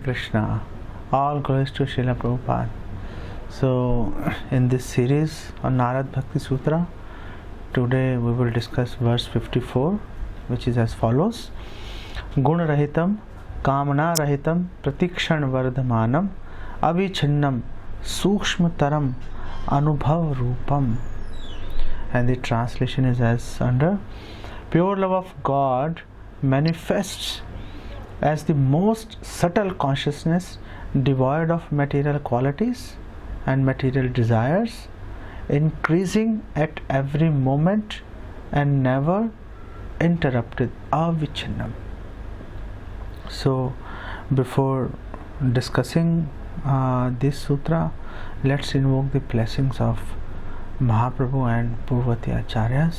Krishna. All glories to Srila Prabhupada. So, in this series on Narad Bhakti Sutra, today we will discuss verse 54, which is as follows: Guna Rahitam, Kamana Rahitam, Pratikshan Vardhamanam, Avichinam, Sukshmataram, Anubhav Rupam. And the translation is as under: Pure love of God manifests as the most subtle consciousness, devoid of material qualities and material desires, increasing at every moment and never interrupted, avichinam. So, before discussing this sutra, let's invoke the blessings of Mahaprabhu and Purvati Acharyas.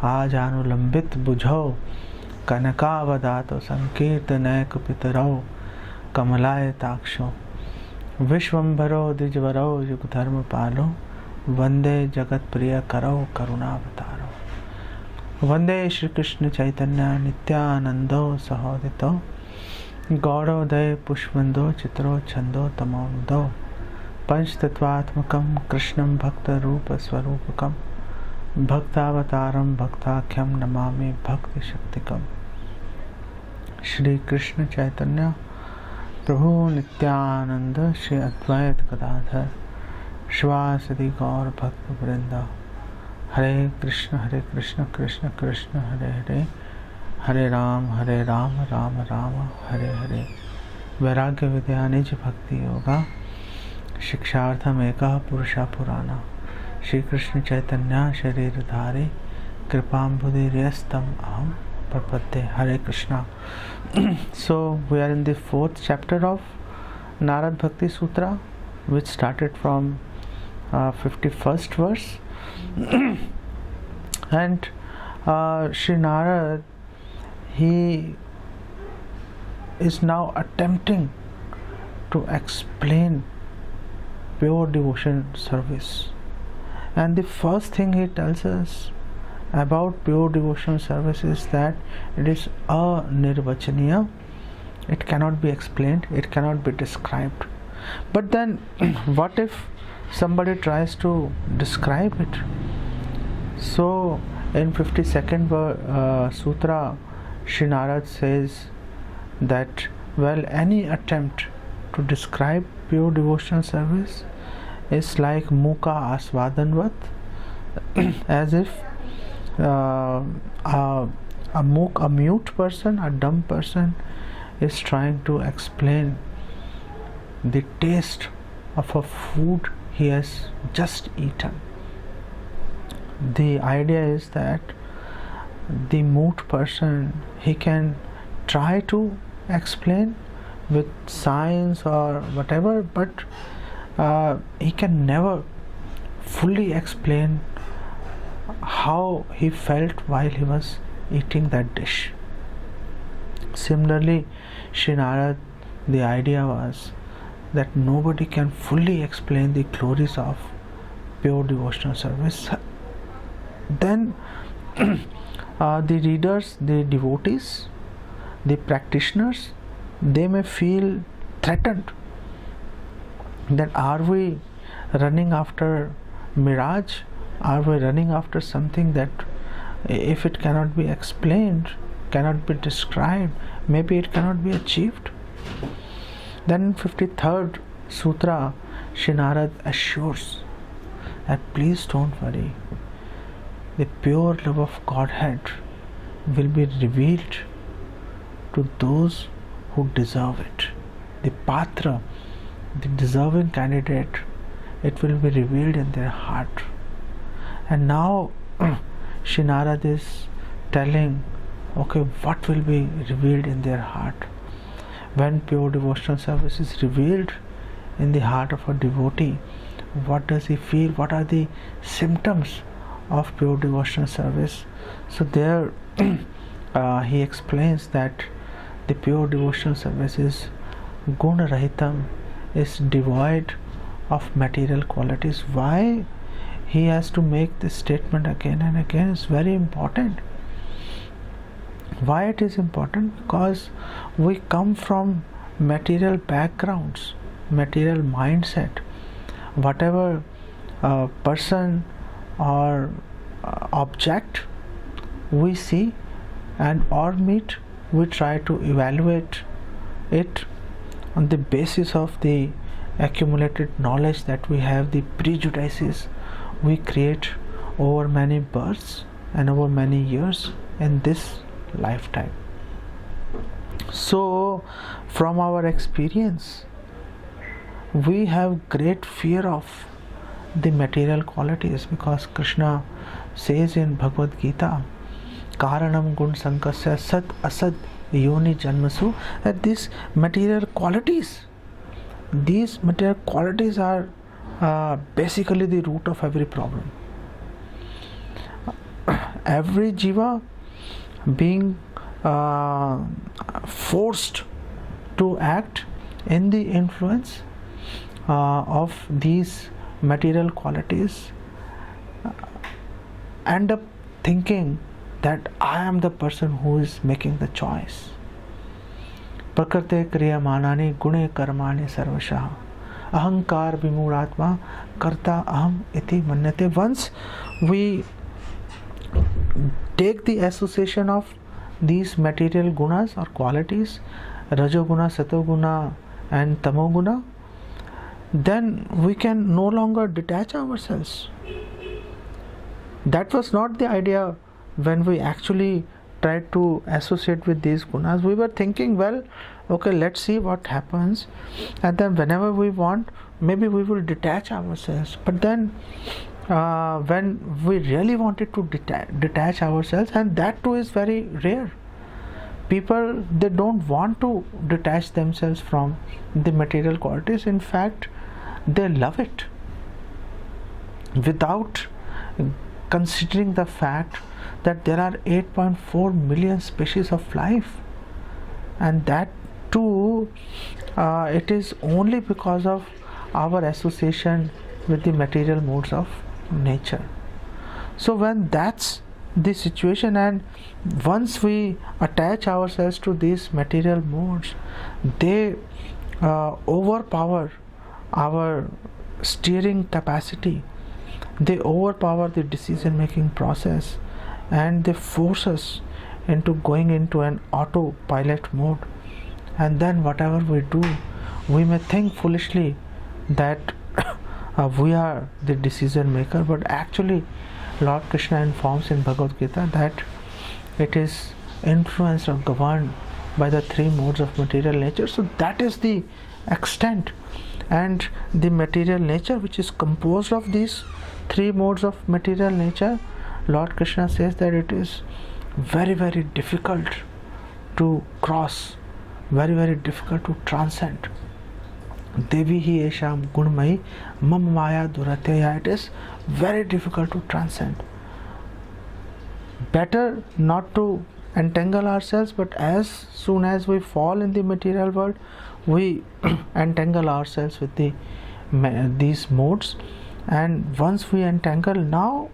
आज अनुलंबित बुझो कनकावदातो संकीर्तनैक पितरौ कमलायताक्षो विश्वम्भरो द्विजवरो युगधर्म पालो वंदे जगत प्रिय करो करुणावतारो। वंदे श्री कृष्ण चैतन्य नित्यानंदो सहोदितो गौरोदय पुष्पंदो चित्रो छंदो तमोदो पंचतत्वात्मकं कृष्णं भक्त रूप स्वरूपकं भक्तावतारम भक्ताख्यम नमामि भक्ति शक्तिकम। श्री कृष्ण चैतन्य प्रभु नित्यानंद श्री अद्वैत गदाधर शिवासदि गौर भक्त वृंदा। हरे कृष्ण कृष्ण कृष्ण हरे हरे, हरे राम राम राम हरे हरे। वैराग्य विद्या निज भक्ति योगा शिक्षार्थम एकः पुरुषः पुराणः। श्री कृष्ण चैतन्य शरीरधारी कृपाम्बुधिर्यस्तम अहम प्रपद्ये। हरे Krishna. So we are in the fourth chapter of Narad Bhakti Sutra, which started from 51st verse. And Sri Narad, he is now attempting to explain pure devotion service. And the first thing he tells us about pure devotional service is that it is anirvachaniya. It cannot be explained, it cannot be described. But then what if somebody tries to describe it? So in 52nd sutra, Sri Narad says that, well, any attempt to describe pure devotional service is like muka asvadanvat, as if a mute person, a dumb person is trying to explain the taste of a food he has just eaten. The idea is that the mute person, he can try to explain with science or whatever, but he can never fully explain how he felt while he was eating that dish. Similarly, Sri Narad, the idea was that nobody can fully explain the glories of pure devotional service. Then the readers, the devotees, the practitioners, they may feel threatened that are we running after mirage? Are we running after something that if it cannot be explained, cannot be described, maybe it cannot be achieved? Then in 53rd sutra, Sri Narad assures that please don't worry, the pure love of Godhead will be revealed to those who deserve it. The patra, the deserving candidate, it will be revealed in their heart. And now Sri Narad is telling, okay, what will be revealed in their heart? When pure devotional service is revealed in the heart of a devotee, what does he feel? What are the symptoms of pure devotional service? So there he explains that the pure devotional service is guna rahitam, is devoid of material qualities. Why he has to make this statement again and again is very important. Why it is important? Because we come from material backgrounds, material mindset, whatever person or object we see and or meet, we try to evaluate it on the basis of the accumulated knowledge that we have, the prejudices we create over many births and over many years in this lifetime. So, from our experience, we have great fear of the material qualities, because Krishna says in Bhagavad Gita, Karanam gun sankasya sat asad yoni janmasu, that these material qualities are basically the root of every problem. Every jiva being forced to act in the influence of these material qualities end up thinking that I am the person who is making the choice. Prakrte kriyamanani gune karmani sarvashah ahankar vimuratma karta aham iti manyate. Once we take the association of these material gunas or qualities, rajoguna, satoguna and tamoguna, then we can no longer detach ourselves. That was not the idea when we actually tried to associate with these gunas. We were thinking, well, okay, let's see what happens, and then whenever we want, maybe we will detach ourselves. But then when we really wanted to detach ourselves, and that too is very rare. People, they don't want to detach themselves from the material qualities. In fact, they love it without considering the fact that there are 8.4 million species of life, and that too it is only because of our association with the material modes of nature. So when that's the situation, and once we attach ourselves to these material modes, they overpower our steering capacity, they overpower the decision making process, and they force us into going into an autopilot mode. And then whatever we do, we may think foolishly that we are the decision maker, but actually Lord Krishna informs in Bhagavad Gita that it is influenced or governed by the three modes of material nature. So that is the extent, and the material nature which is composed of these three modes of material nature, Lord Krishna says that it is very, very difficult to cross, very, very difficult to transcend. Devi hi esham gunmai mam maya durateya. It is very difficult to transcend. Better not to entangle ourselves, but as soon as we fall in the material world, we entangle ourselves with these modes. And once we entangle, now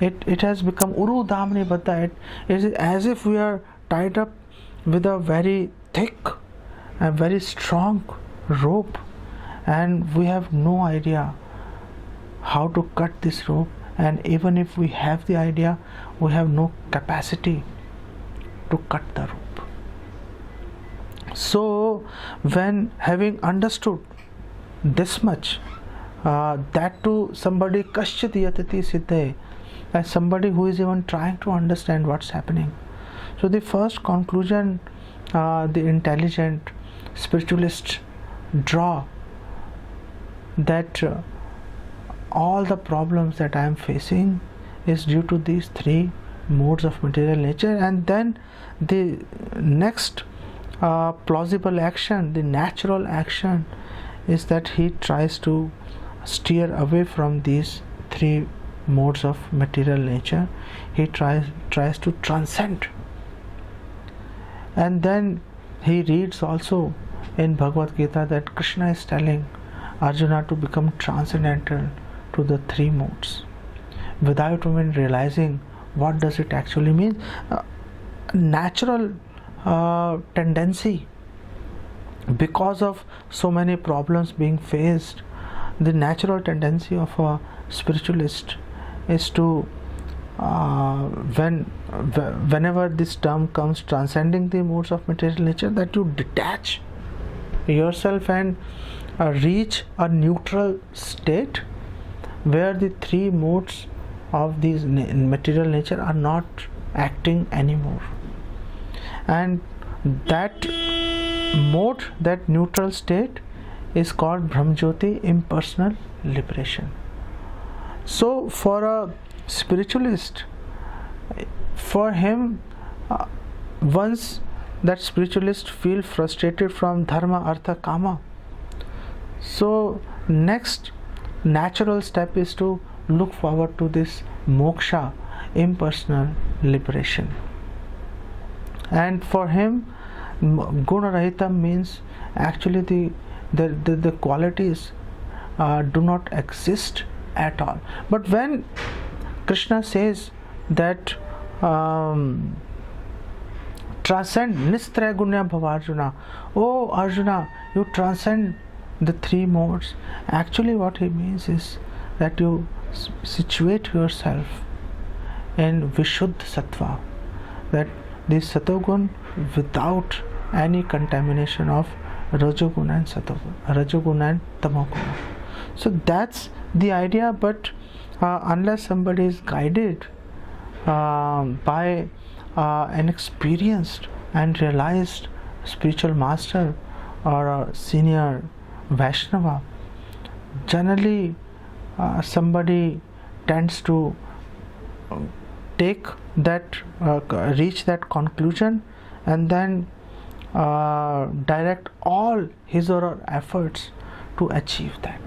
it has become uru damni baddha. It is as if we are tied up with a very thick and very strong rope, and we have no idea how to cut this rope, and even if we have the idea, we have no capacity to cut the rope. So when having understood this much, that to somebody kaschit yatati siddhe, as somebody who is even trying to understand what's happening. So the first conclusion the intelligent spiritualists draw, that all the problems that I am facing is due to these three modes of material nature. And then the next plausible action, the natural action, is that he tries to steer away from these three modes of material nature. He tries to transcend. And then he reads also in Bhagavad Gita that Krishna is telling Arjuna to become transcendental to the three modes, without even realizing what does it actually mean. Natural tendency because of so many problems being faced, the natural tendency of a spiritualist is to whenever this term comes, transcending the modes of material nature, that you detach yourself and reach a neutral state where the three modes of these material nature are not acting anymore. And that mode, that neutral state, is called Brahmjyoti, impersonal liberation. So for a spiritualist, for him, once that spiritualist feel frustrated from dharma, artha, kama, so next natural step is to look forward to this moksha, impersonal liberation. And for him, guna rahita means actually the qualities do not exist at all. But when Krishna says that transcend nistraya gunya bhava Arjuna, oh Arjuna, you transcend the three modes, actually what he means is that you situate yourself in Vishuddha Sattva, that this Satogun without any contamination of Rajogun and Satogun, Rajogun and Tamogun. So that's the idea, but unless somebody is guided by an experienced and realized spiritual master or a senior Vaishnava, generally somebody tends to take that, reach that conclusion and then direct all his or her efforts to achieve that.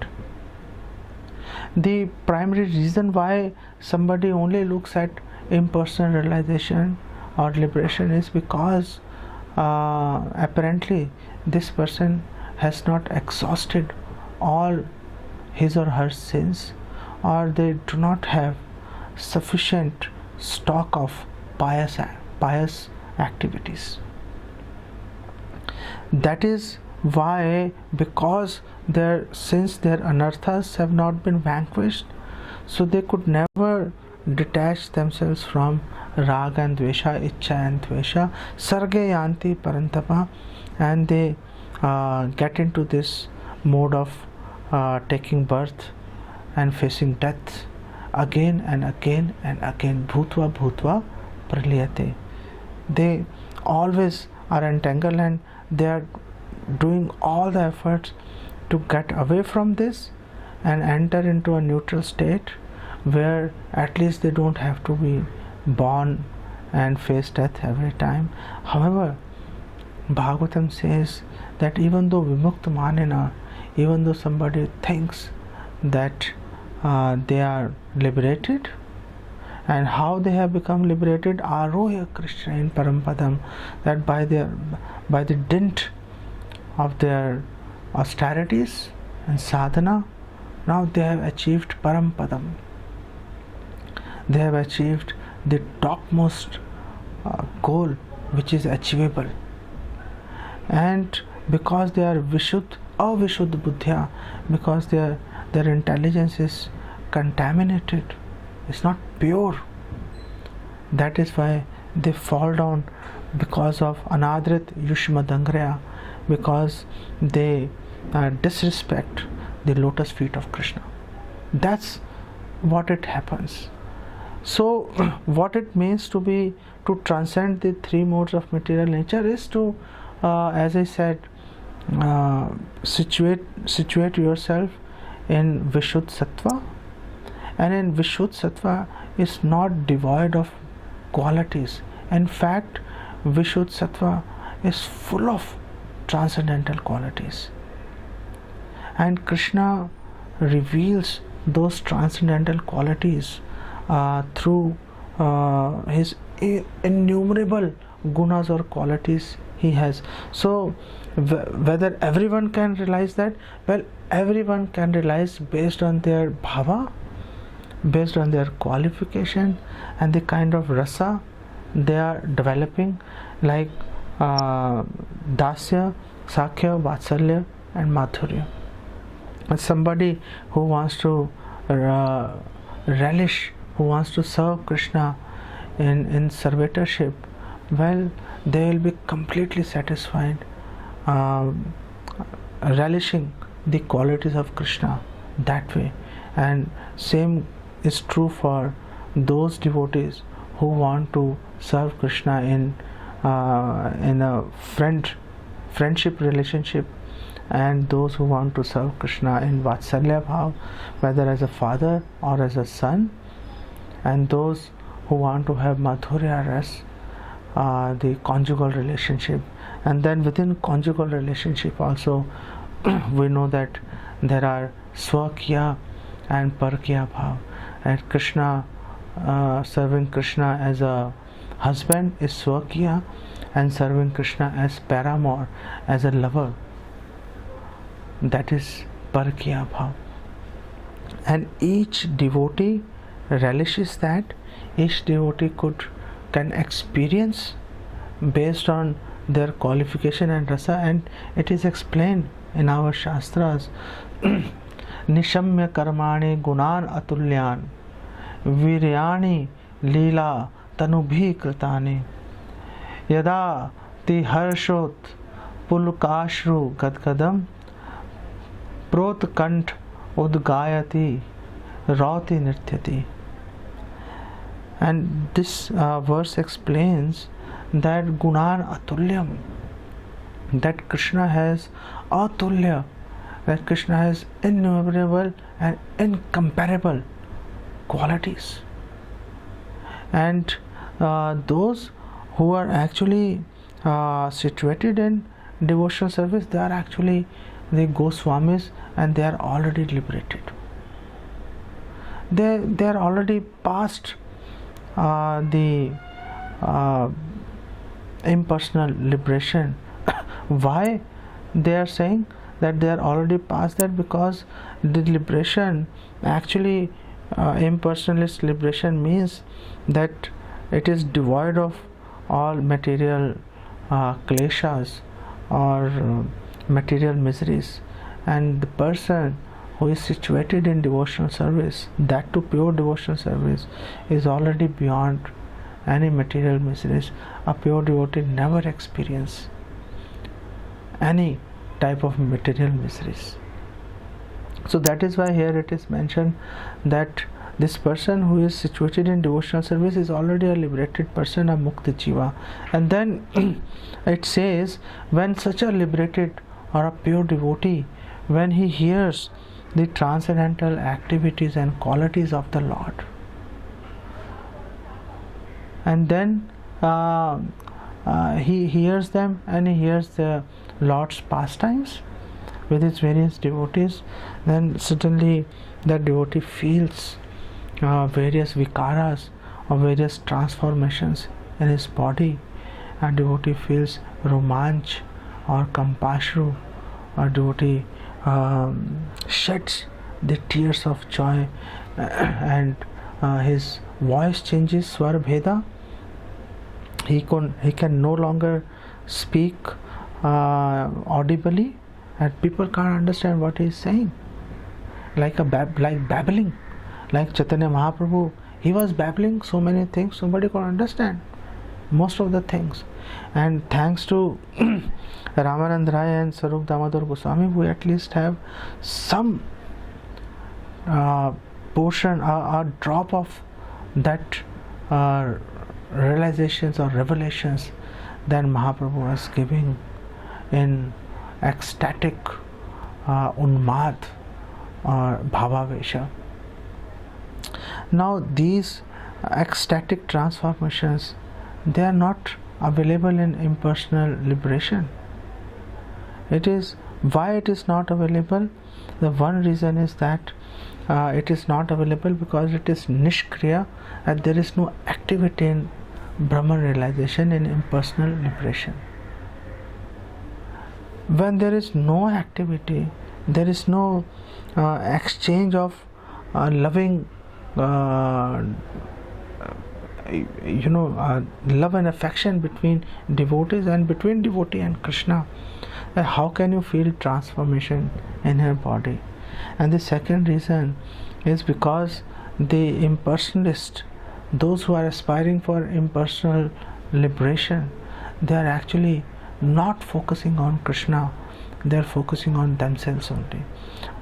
The primary reason why somebody only looks at impersonal realization or liberation is because apparently this person has not exhausted all his or her sins, or they do not have sufficient stock of pious activities. That is why, because since their anarthas have not been vanquished, so they could never detach themselves from raga and dvesha, ichcha and dvesha, sarge yanti parantapa, and they get into this mode of taking birth and facing death again and again and again, bhutva bhutva praliyate. They always are entangled and they are doing all the efforts to get away from this and enter into a neutral state where at least they don't have to be born and face death every time. However, Bhagavatam says that even though vimukta manena, even though somebody thinks that they are liberated, and how they have become liberated, arohya Krishna in Parampadam, that by the dint of their austerities and sadhana, now they have achieved Parampadam. They have achieved the topmost goal which is achievable. And because they are avishuddha buddhya, because their intelligence is contaminated, it's not pure, that is why they fall down because of anadrit yushma dangraya, because they disrespect the lotus feet of Krishna. That's what it happens. So what it means to transcend the three modes of material nature is to, as I said, situate yourself in Vishuddha Sattva, and in Vishuddha Sattva is not devoid of qualities. In fact, Vishuddha Sattva is full of transcendental qualities, and Krishna reveals those transcendental qualities through his innumerable gunas or qualities he has. So whether everyone can realize that? Well, everyone can realize based on their bhava, based on their qualification and the kind of rasa they are developing, like dasya, Sakhya, Vatsalya and Madhurya. And somebody who wants to relish, who wants to serve Krishna in servitorship, well, they will be completely satisfied, relishing the qualities of Krishna that way. And same is true for those devotees who want to serve Krishna in a friendship relationship, and those who want to serve Krishna in Vatsalya Bhav, whether as a father or as a son, and those who want to have Madhurya Ras, the conjugal relationship. And then within conjugal relationship also we know that there are Swakya and Parkya Bhav, and Krishna, serving Krishna as a husband is Swakya, and serving Krishna as paramour, as a lover, that is Parkya Bhav. And each devotee relishes that. Each devotee can experience based on their qualification and rasa, and it is explained in our shastras. Nishamya karmani gunan atulyan viryani leela tanubhi kritani yada ti harshot pulkashru gadgadam protkant udgayati rauti nirtyati. And this verse explains that gunan atulyam, that Krishna has atulya, that Krishna has innumerable and incomparable qualities. And those who are actually situated in devotional service, they are actually the Goswamis, and they are already liberated. They are already past the impersonal liberation. Why they are saying that they are already past that? Because the liberation, actually impersonalist liberation, means that it is devoid of all material kleshas or material miseries, and the person who is situated in devotional service, that to pure devotional service, is already beyond any material miseries. A pure devotee never experience any type of material miseries. So that is why here it is mentioned that this person who is situated in devotional service is already a liberated person, a mukta jiva. And then it says, when such a liberated or a pure devotee, when he hears the transcendental activities and qualities of the Lord, and then he hears them, and he hears the Lord's pastimes with his various devotees, then certainly that devotee feels various vikaras or various transformations in his body. A devotee feels romanch or kampashru, or devotee sheds the tears of joy, and his voice changes, swar bheda. He can no longer speak audibly, and people can't understand what he is saying, like babbling, like Chaitanya Mahaprabhu. He was babbling so many things, nobody could understand most of the things. And thanks to Ramanand Rai and Sarup Damodar Goswami, we at least have some portion, a drop of that realizations or revelations that Mahaprabhu was giving in ecstatic unmad or bhavavesha. Now these ecstatic transformations, they are not available in impersonal liberation. It is why it is not available. The one reason is that it is not available because it is nishkriya, and there is no activity in Brahman realization in impersonal liberation. When there is no activity, there is no exchange of loving love and affection between devotees and between devotee and Krishna, How can you feel transformation in your body? And the second reason is because the impersonalist, those who are aspiring for impersonal liberation, they are actually not focusing on Krishna, they are focusing on themselves only.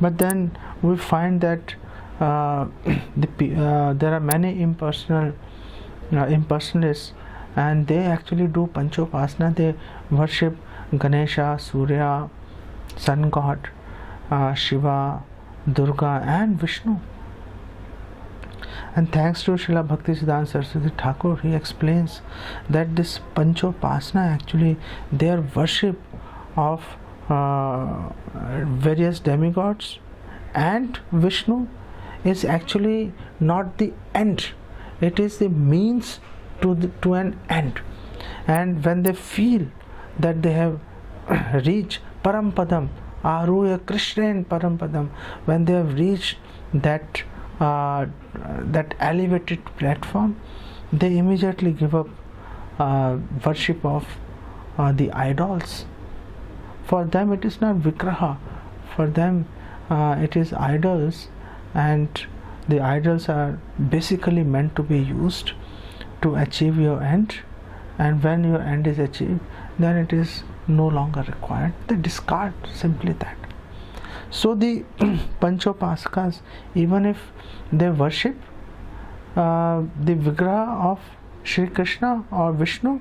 But then we find that there are many impersonalists, and they actually do Panchopasana. They worship Ganesha, Surya, Sun God, Shiva, Durga, and Vishnu. And thanks to Srila Bhaktisiddhanta Saraswati Thakur, he explains that this Panchopasana actually their worship of various demigods and Vishnu is actually not the end, it is the means to an end. And when they feel that they have reached Parampadam, Aruya Krishnan Parampadam, when they have reached that elevated platform, they immediately give up worship of the idols. For them it is not Vigraha, for them it is idols, and the idols are basically meant to be used to achieve your end, and when your end is achieved, then it is no longer required. They discard simply that. So the Panchopasakas, even if they worship the Vigraha of Sri Krishna or Vishnu,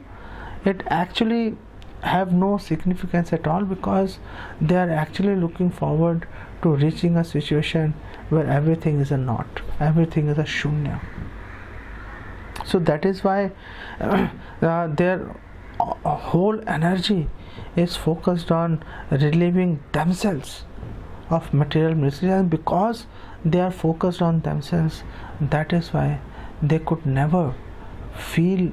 it actually have no significance at all, because they are actually looking forward to reaching a situation where everything is a naught, everything is a shunya. So that is why their whole energy is focused on relieving themselves of material misery, and because they are focused on themselves, that is why they could never feel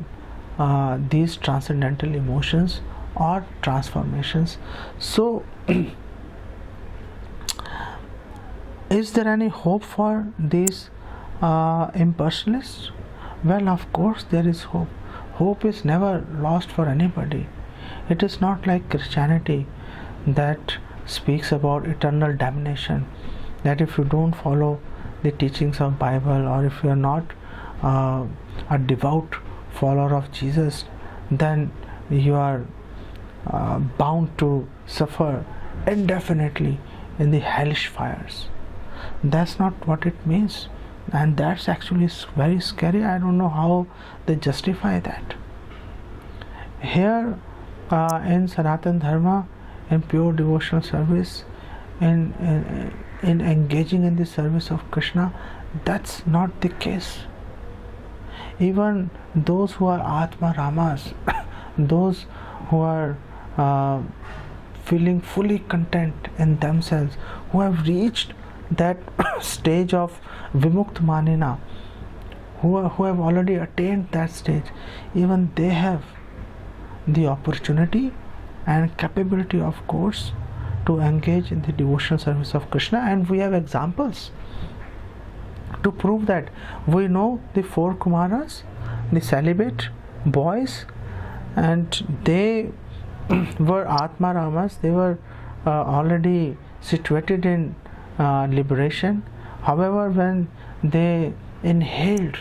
these transcendental emotions or transformations. So is there any hope for these impersonalists? Well, of course there is hope. Hope is never lost for anybody. It is not like Christianity that speaks about eternal damnation, that if you don't follow the teachings of Bible, or if you are not a devout follower of Jesus, then you are bound to suffer indefinitely in the hellish fires. That's not what it means, and that's actually very scary. I don't know how they justify that. Here in Sanatana Dharma, in pure devotional service, in engaging in the service of Krishna, that's not the case. Even those who are Atma Ramas, those who are feeling fully content in themselves, who have reached that stage of Vimukta Manina, who have already attained that stage, even they have the opportunity and capability, of course, to engage in the devotional service of Krishna. And we have examples to prove that. We know the 4 Kumaras, the celibate boys, and they were Atma Ramas. They were already situated in liberation. However, when they inhaled,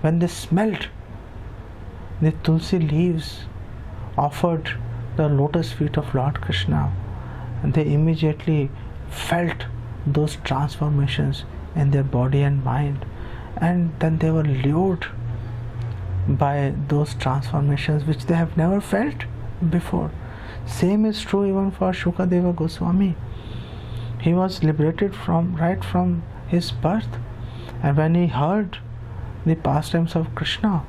when they smelt the tulsi leaves offered the lotus feet of Lord Krishna, they immediately felt those transformations in their body and mind, and then they were lured by those transformations which they have never felt before. Same is true even for Shukadeva Goswami. He was liberated right from his birth, and when he heard the pastimes of Krishna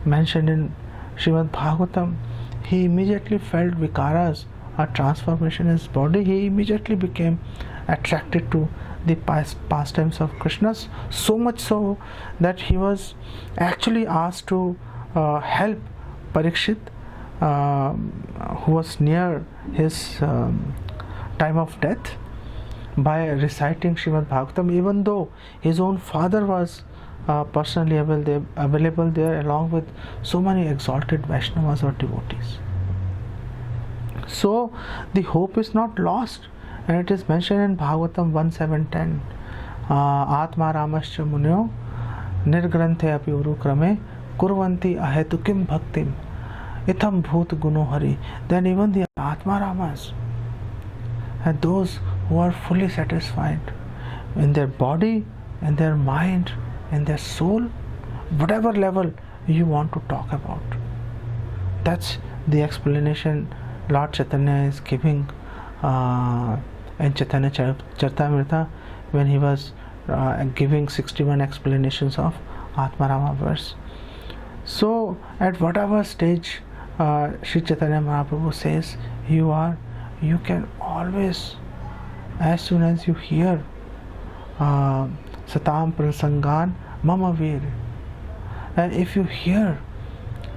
mentioned in Srimad Bhagavatam, he immediately felt vikaras, a transformation in his body. He immediately became attracted to the pastimes of Krishna, so much so that he was actually asked to help Parikshit, who was near his time of death, by reciting Srimad Bhagavatam, even though his own father was personally available there, along with so many exalted Vaishnavas or devotees. So the hope is not lost, and it is mentioned in Bhagavatam 1:7-10. Atma Ramascha Munyo Nirgranthe api urukrame kurvanti ahetukim bhaktim itham bhut guno hari. Then even the Atma Ramas and those who are fully satisfied in their body, in their mind, in their soul, whatever level you want to talk about. That's the explanation Lord Chaitanya is giving in Chaitanya Charitamrita when he was giving 61 explanations of Atmarama verse. So at whatever stage Sri Chaitanya Mahaprabhu says you are, you can always, as soon as you hear Satam Prasangan Mama Veer, and if you hear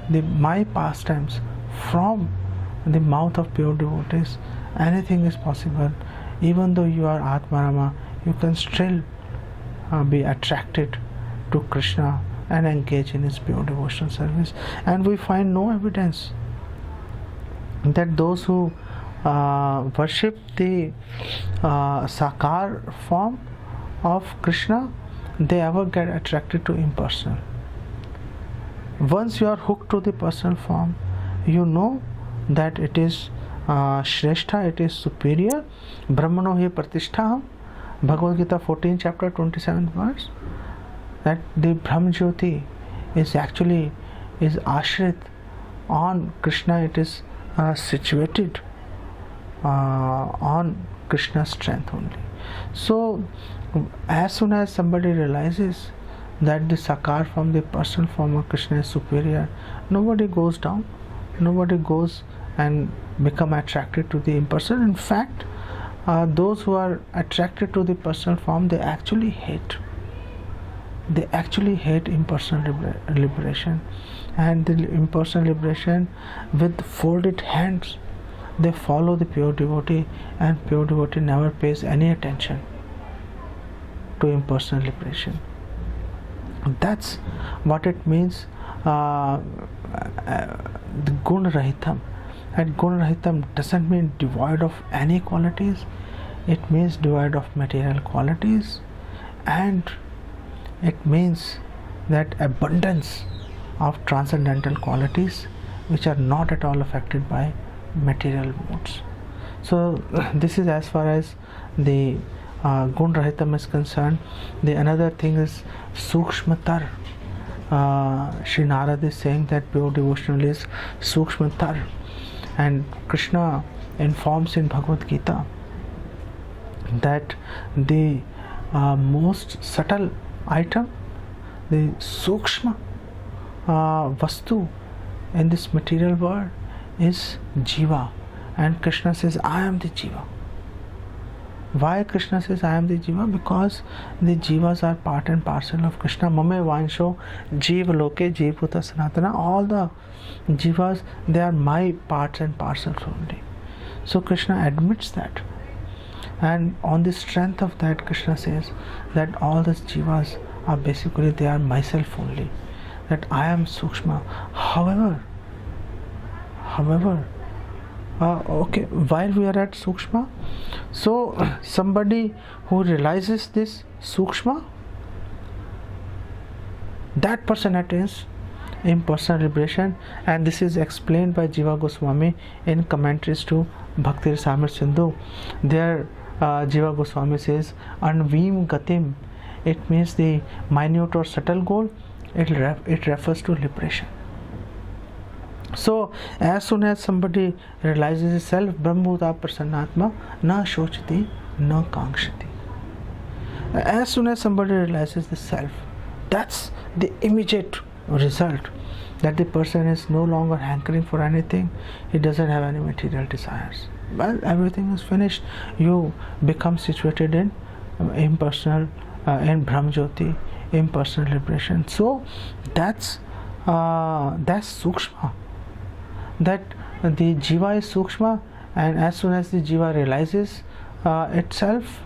my pastimes from the mouth of pure devotees, anything is possible. Even though you are Atmarama, you can still be attracted to Krishna and engage in his pure devotional service. And we find no evidence that those who worship the Sakar form of Krishna, they ever get attracted to impersonal. Once you are hooked to the personal form, you know that it is Shrestha, it is superior. Brahmano hi pratisthaham, Bhagavad Gita 14 chapter 27 verse, that the Brahm Jyoti is actually is ashrit on Krishna. It is situated on Krishna's strength only. So as soon as somebody realizes that the Sakar form, the personal form of Krishna is superior, nobody goes down, nobody goes and become attracted to the impersonal. In fact, those who are attracted to the personal form, they actually hate impersonal liberation, and the impersonal liberation with folded hands they follow the pure devotee, and pure devotee never pays any attention to impersonal liberation. That's what it means, the Gun Rahitam. And Gun Rahitam doesn't mean devoid of any qualities, it means devoid of material qualities, and it means that abundance of transcendental qualities which are not at all affected by material modes. So this is as far as the Gun Rahitam is concerned. The another thing is Sukshmatar. Sri Narad is saying that pure devotional is Sukshmatar, and Krishna informs in Bhagavad Gita that the most subtle item, the Sukshma Vastu in this material world is Jiva, and Krishna says, I am the Jiva. Why Krishna says I am the Jiva? Because the Jivas are part and parcel of Krishna. Mame Vansho Jiva Loke Jivuta Sanatana. All the Jivas, they are my parts and parcels only. So Krishna admits that, and on the strength of that, Krishna says that all the Jivas are basically, they are myself only, that I am Sukshma. However, okay, while we are at Sukshma, so somebody who realizes this Sukshma, that person attains impersonal liberation, and this is explained by Jiva Goswami in commentaries to Bhakti Rasamrita Sindhu. There Jiva Goswami says, Anvim Gatim, it means the minute or subtle goal, it refers to liberation. So as soon as somebody realizes itself, Brahmabhuta Prasannatma na shochati na kankshati. As soon as somebody realizes the self, that's the immediate result, that the person is no longer hankering for anything, he doesn't have any material desires. Well, everything is finished. You become situated in impersonal, in Brahm Jyoti, impersonal liberation. So that's Sukshma. That the Jiva is Sukshma, and as soon as the Jiva realizes itself,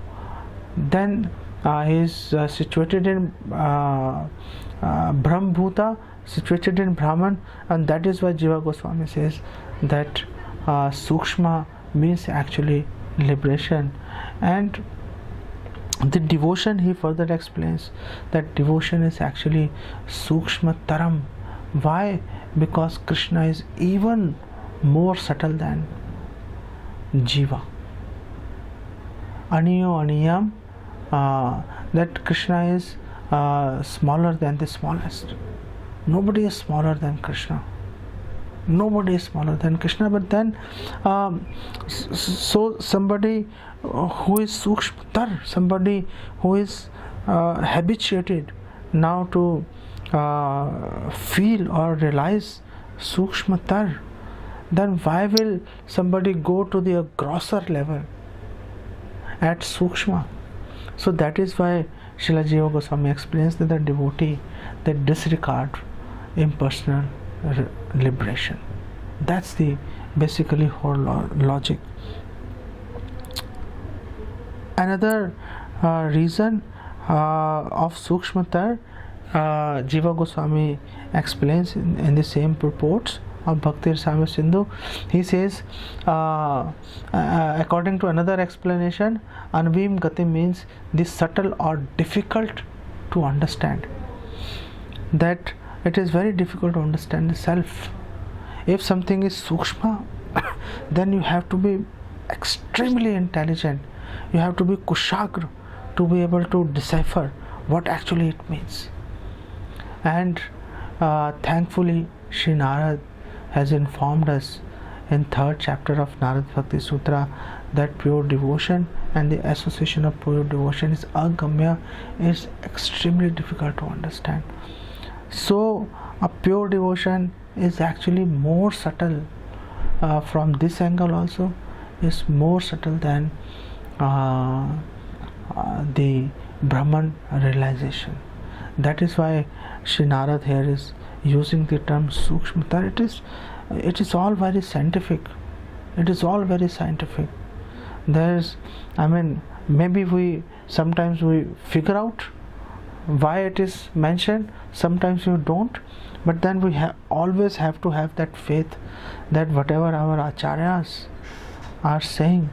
then he is situated in Brahmbhuta, situated in Brahman, and that is why Jiva Goswami says that Sukshma means actually liberation. And the devotion, he further explains that devotion is actually Sukshma Taram. Why? Because Krishna is even more subtle than Jiva. Aniyo Aniyam, that Krishna is smaller than the smallest. Nobody is smaller than Krishna. Nobody is smaller than Krishna. But then, so somebody who is Sukshmatar, somebody who is habituated now to feel or realize Sukshmatar, then why will somebody go to the grosser level at Sukshma? So that is why Srila Jiva Goswami explains that the devotee, they disregard impersonal liberation. That's the basically whole logic. Another reason of Sukshmatar, Jiva Goswami explains in the same purports of Bhakti Rasamrita Sindhu. He says, according to another explanation, Anvim Gati means the subtle or difficult to understand. That it is very difficult to understand the self. If something is Sukshma, then you have to be extremely intelligent. You have to be kushagra to be able to decipher what actually it means. And thankfully, Sri Narad has informed us in 3rd chapter of Narad Bhakti Sutra that pure devotion and the association of pure devotion is agamya, is extremely difficult to understand. So a pure devotion is actually more subtle from this angle also, is more subtle than the Brahman realization. That is why Sri Narad here is using the term Sukshmatar. It is all very scientific. It is all very scientific. Maybe we sometimes we figure out why it is mentioned, sometimes you don't, but then we always have to have that faith that whatever our acharyas are saying,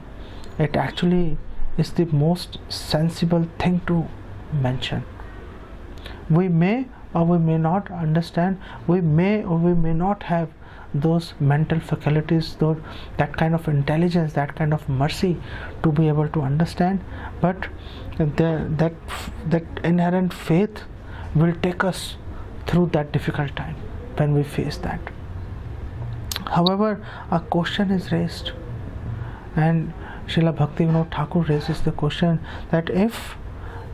it actually is the most sensible thing to mention. We may or we may not understand, we may or we may not have those mental faculties, that kind of intelligence, that kind of mercy to be able to understand, but that inherent faith will take us through that difficult time when we face that. However, a question is raised, and Srila Bhaktivinoda Thakur raises the question that if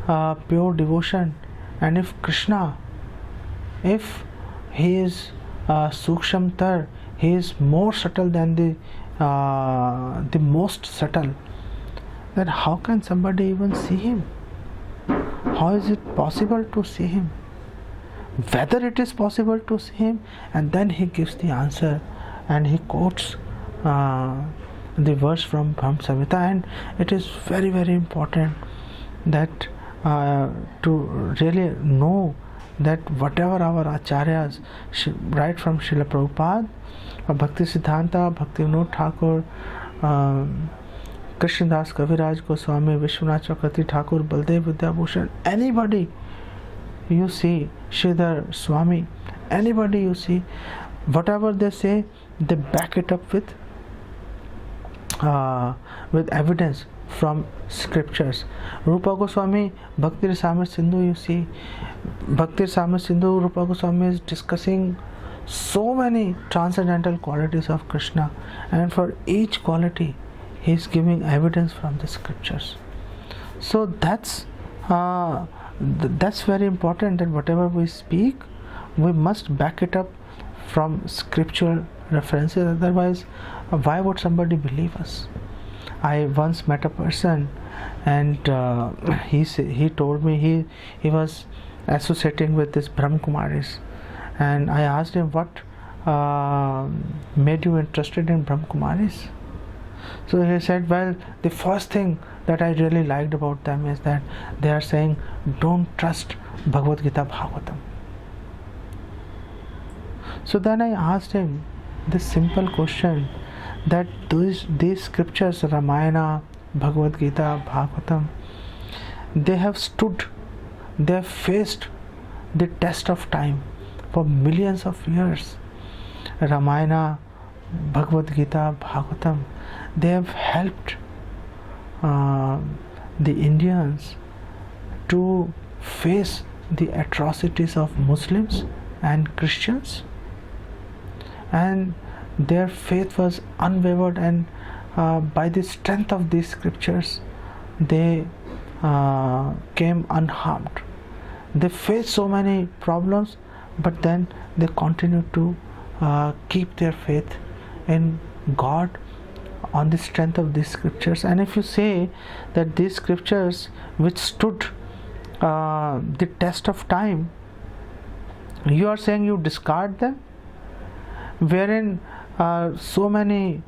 pure devotion and if Krishna, if he is Sukshamtar, he is more subtle than the most subtle, then how can somebody even see him? How is it possible to see him? Whether it is possible to see him, and then he gives the answer and he quotes the verse from Brahma Samhita, and it is very, very important that to really know that whatever our acharyas, right from Srila Prabhupada, Bhakti Siddhanta, Bhaktivinoda Thakur, Krishnadas Kaviraj Goswami, Vishwanath Chakravarti Thakur, Baldev Vidyabhushan, anybody you see, Sridhar Swami, anybody you see, whatever they say, they back it up with evidence from scriptures. Rupa Goswami, Bhakti Rasamrita Sindhu, you see, Bhakti Rasamrita Sindhu, Rupa Goswami is discussing so many transcendental qualities of Krishna, and for each quality he is giving evidence from the scriptures. So that's very important, that whatever we speak, we must back it up from scriptural references. Otherwise, why would somebody believe us? I once met a person, and he told me he was associating with this Brahma Kumaris, and I asked him, what made you interested in Brahma Kumaris? So he said, well, the first thing that I really liked about them is that they are saying, don't trust Bhagavad Gita Bhagavatam. So then I asked him this simple question, that these scriptures, Ramayana, Bhagavad Gita, Bhagavatam, they have faced the test of time for millions of years. Ramayana, Bhagavad Gita, Bhagavatam, they have helped the Indians to face the atrocities of Muslims and Christians, and their faith was unwavered, and by the strength of these scriptures they came unharmed. They faced so many problems, but then they continued to keep their faith in God on the strength of these scriptures. And if you say that these scriptures withstood the test of time, you are saying you discard them, wherein so many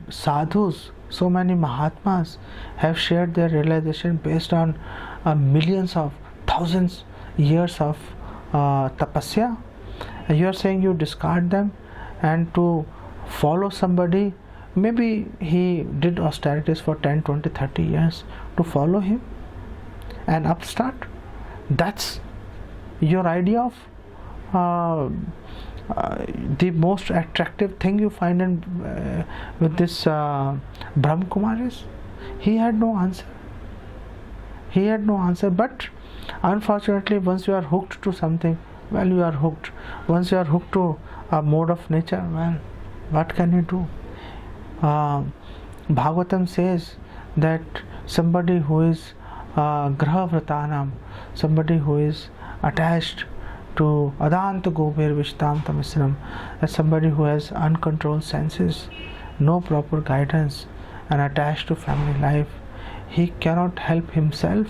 sadhus, so many Mahatmas have shared their realization based on millions of thousands years of tapasya. You are saying you discard them, and to follow somebody, maybe he did austerities for 10, 20, 30 years, to follow him, an upstart, that's your idea of the most attractive thing you find in with this Brahma Kumaris? He had no answer. But unfortunately, once you are hooked to something, well, you are hooked. Once you are hooked to a mode of nature, well, what can you do? Bhagavatam says that somebody who is graha vratanam, somebody who is attached to adanta gobir vishtam tamisram, as somebody who has uncontrolled senses, no proper guidance, and attached to family life, he cannot help himself,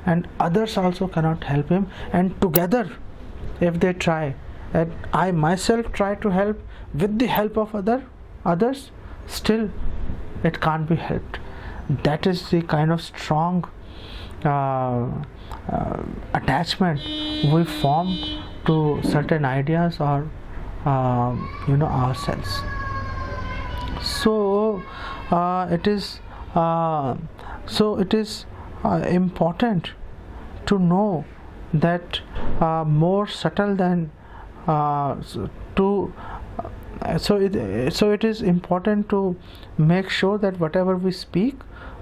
and others also cannot help him, and together, if they try, and I myself try to help with the help of others, still it can't be helped. That is the kind of strong attachment we form to certain ideas or ourselves. So it is important to know that more subtle than it is important to make sure that whatever we speak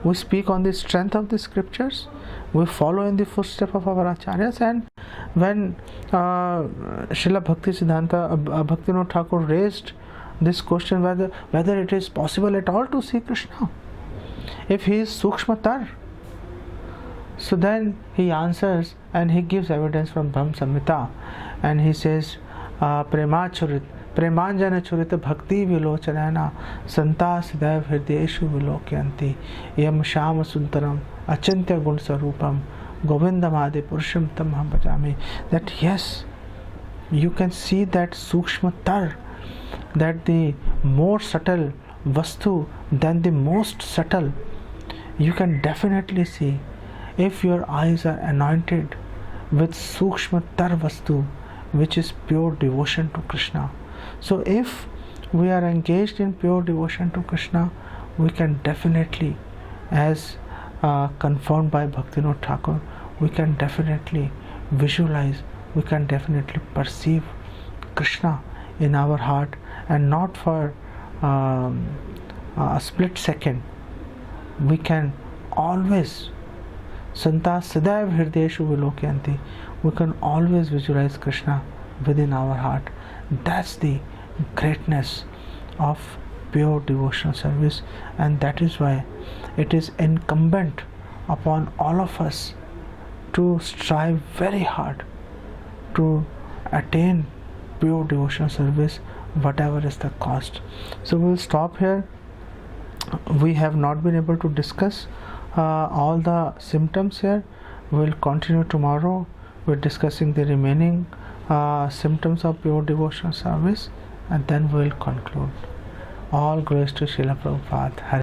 on the strength of the scriptures. We follow in the footsteps of our acharyas. And when Srila Bhakti Siddhanta Bhaktivinoda Thakur raised this question whether it is possible at all to see Krishna if he is sukshmatar, so then he answers and he gives evidence from Brahma Samhita, and he says premanjana churita bhakti vilochanana santa siddhav hridayeshu vilokyanti yam shama suntaram achintya gun sarupam govindam adi purusham tamham bhajami. That yes, you can see that sukshmatar, that the more subtle vastu than the most subtle, you can definitely see if your eyes are anointed with sukshmatar vastu, which is pure devotion to Krishna. So if we are engaged in pure devotion to Krishna, we can definitely, as confirmed by Bhaktivinoda Thakur, we can definitely visualize, we can definitely perceive Krishna in our heart, and not for a split second. We can always Santa Sadaiv Hirdeshu Vilokyanti, we can always visualize Krishna within our heart. That's the greatness of pure devotional service, and that is why it is incumbent upon all of us to strive very hard to attain pure devotional service, whatever is the cost. So we'll stop here. We have not been able to discuss all the symptoms here. We'll continue tomorrow with discussing the remaining symptoms of pure devotional service, and then we'll conclude. All glories to Srila Prabhupada.